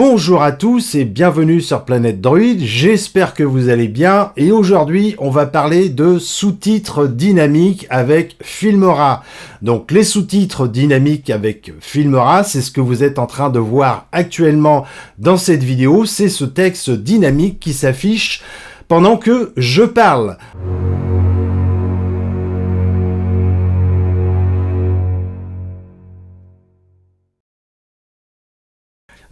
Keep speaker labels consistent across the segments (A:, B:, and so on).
A: Bonjour à tous et bienvenue sur Planète Droid, j'espère que vous allez bien et aujourd'hui on va parler de sous-titres dynamiques avec Filmora. Donc les sous-titres dynamiques avec Filmora, c'est ce que vous êtes en train de voir actuellement dans cette vidéo, c'est ce texte dynamique qui s'affiche pendant que je parle.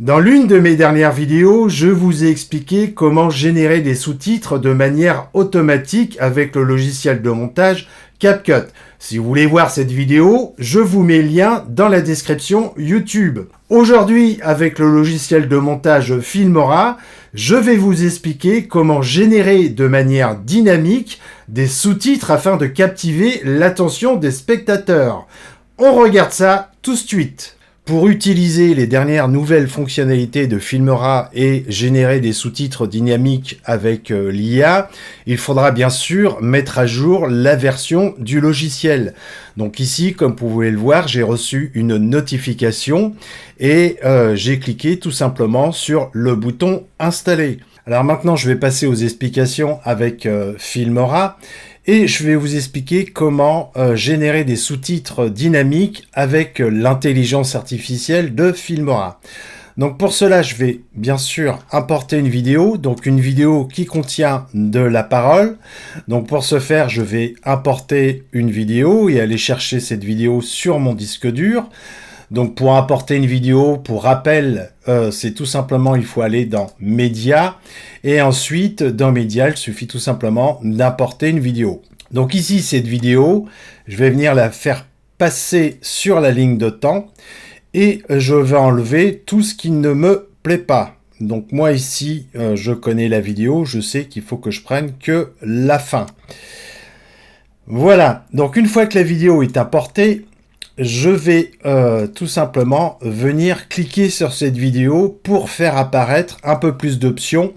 A: Dans l'une de mes dernières vidéos, je vous ai expliqué comment générer des sous-titres de manière automatique avec le logiciel de montage CapCut. Si vous voulez voir cette vidéo, je vous mets le lien dans la description YouTube. Aujourd'hui, avec le logiciel de montage Filmora, je vais vous expliquer comment générer de manière dynamique des sous-titres afin de captiver l'attention des spectateurs. On regarde ça tout de suite. Pour utiliser les dernières nouvelles fonctionnalités de Filmora et générer des sous-titres dynamiques avec l'IA, il faudra bien sûr mettre à jour la version du logiciel. Donc ici, comme vous pouvez le voir, j'ai reçu une notification et j'ai cliqué tout simplement sur le bouton « Installer ». Alors maintenant, je vais passer aux explications avec Filmora. Et je vais vous expliquer comment générer des sous-titres dynamiques avec l'intelligence artificielle de Filmora. Donc pour cela, je vais bien sûr importer une vidéo, donc une vidéo qui contient de la parole. Donc pour ce faire, je vais importer une vidéo et aller chercher cette vidéo sur mon disque dur. Donc pour importer une vidéo, pour rappel, c'est tout simplement, il faut aller dans Médias. Et ensuite, dans Médias, il suffit tout simplement d'importer une vidéo. Donc ici, cette vidéo, je vais venir la faire passer sur la ligne de temps. Et je vais enlever tout ce qui ne me plaît pas. Donc moi ici, je connais la vidéo, je sais qu'il faut que je prenne que la fin. Voilà, donc une fois que la vidéo est importée, je vais tout simplement venir cliquer sur cette vidéo pour faire apparaître un peu plus d'options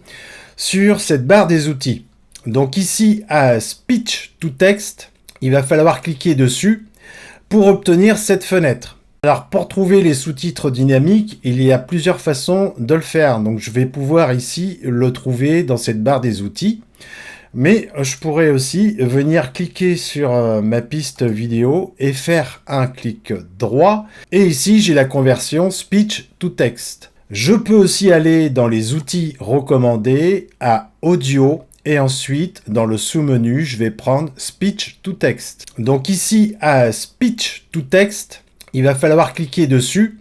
A: sur cette barre des outils. Donc ici, à Speech to Text, il va falloir cliquer dessus pour obtenir cette fenêtre. Alors pour trouver les sous-titres dynamiques, il y a plusieurs façons de le faire. Donc je vais pouvoir ici le trouver dans cette barre des outils. Mais je pourrais aussi venir cliquer sur ma piste vidéo et faire un clic droit. Et ici, j'ai la conversion Speech to Text. Je peux aussi aller dans les outils recommandés à Audio. Et ensuite, dans le sous-menu, je vais prendre Speech to Text. Donc ici, à Speech to Text, il va falloir cliquer dessus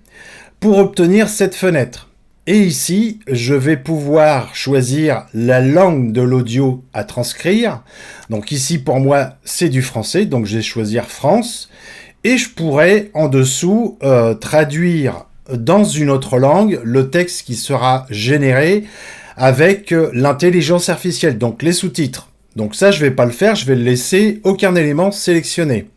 A: pour obtenir cette fenêtre. Et ici, je vais pouvoir choisir la langue de l'audio à transcrire. Donc ici, pour moi, c'est du français, donc je vais choisir France. Et je pourrais, en dessous, traduire dans une autre langue le texte qui sera généré avec l'intelligence artificielle, donc les sous-titres. Donc ça, je ne vais pas le faire, je vais le laisser aucun élément sélectionné.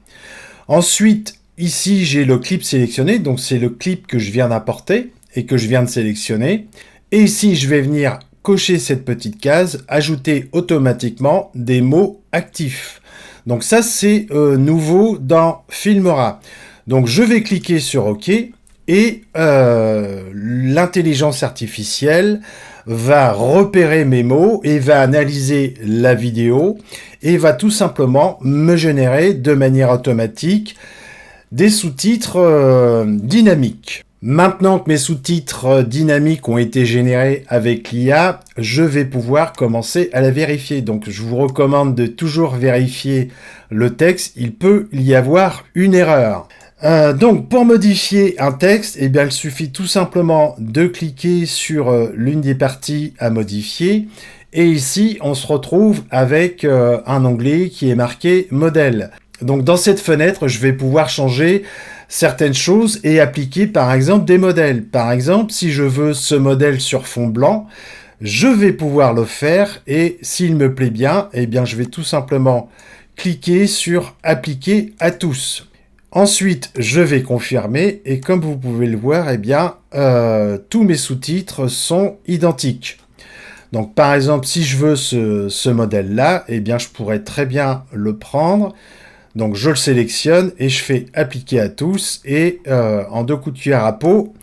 A: Ensuite, ici, j'ai le clip sélectionné, donc c'est le clip que je viens d'importer et que je viens de sélectionner. Et ici, je vais venir cocher cette petite case, ajouter automatiquement des mots actifs. Donc ça, c'est nouveau dans Filmora. Donc je vais cliquer sur OK et l'intelligence artificielle va repérer mes mots et va analyser la vidéo et va tout simplement me générer de manière automatique des sous-titres dynamiques. Maintenant que mes sous-titres dynamiques ont été générés avec l'IA, je vais pouvoir commencer à la vérifier. Donc je vous recommande de toujours vérifier le texte, il peut y avoir une erreur. Donc pour modifier un texte, eh bien, il suffit tout simplement de cliquer sur l'une des parties à modifier. Et ici, on se retrouve avec un onglet qui est marqué « Modèle ». Donc dans cette fenêtre, je vais pouvoir changer certaines choses et appliquer par exemple des modèles. Par exemple, si je veux ce modèle sur fond blanc, je vais pouvoir le faire et s'il me plaît bien, eh bien, je vais tout simplement cliquer sur « Appliquer à tous ». Ensuite, je vais confirmer et comme vous pouvez le voir, eh bien, tous mes sous-titres sont identiques. Donc, par exemple, si je veux ce modèle-là, eh bien, je pourrais très bien le prendre. Donc, je le sélectionne et je fais appliquer à tous et en 2 coups de cuillère à peau,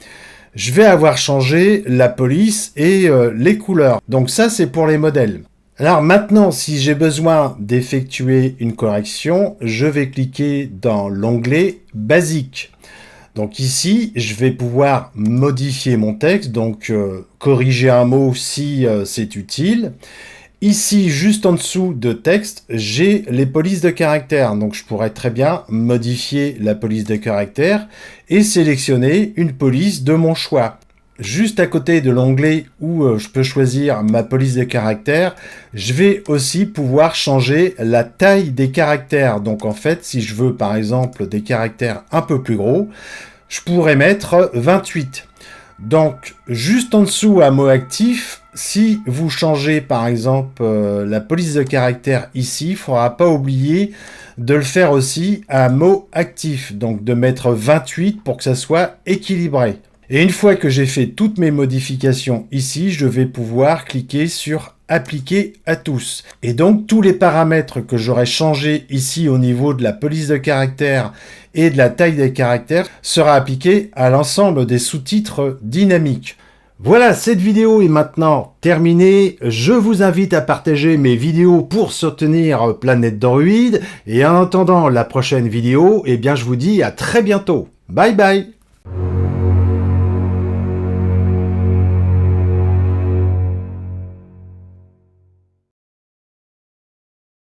A: je vais avoir changé la police et les couleurs. Donc ça, c'est pour les modèles. Alors maintenant, si j'ai besoin d'effectuer une correction, je vais cliquer dans l'onglet Basique. Donc ici, je vais pouvoir modifier mon texte, donc corriger un mot si c'est utile. Ici, juste en dessous de texte, j'ai les polices de caractères. Donc je pourrais très bien modifier la police de caractères et sélectionner une police de mon choix. Juste à côté de l'onglet où je peux choisir ma police de caractères, je vais aussi pouvoir changer la taille des caractères. Donc en fait, si je veux par exemple des caractères un peu plus gros, je pourrais mettre 28. Donc juste en dessous à mot actif, si vous changez par exemple la police de caractères ici, il ne faudra pas oublier de le faire aussi à mot actif. Donc de mettre 28 pour que ça soit équilibré. Et une fois que j'ai fait toutes mes modifications ici, je vais pouvoir cliquer sur appliquer à tous. Et donc tous les paramètres que j'aurai changés ici au niveau de la police de caractères et de la taille des caractères sera appliqué à l'ensemble des sous-titres dynamiques. Voilà, cette vidéo est maintenant terminée. Je vous invite à partager mes vidéos pour soutenir Planète Droid. Et en attendant la prochaine vidéo, eh bien je vous dis à très bientôt. Bye bye!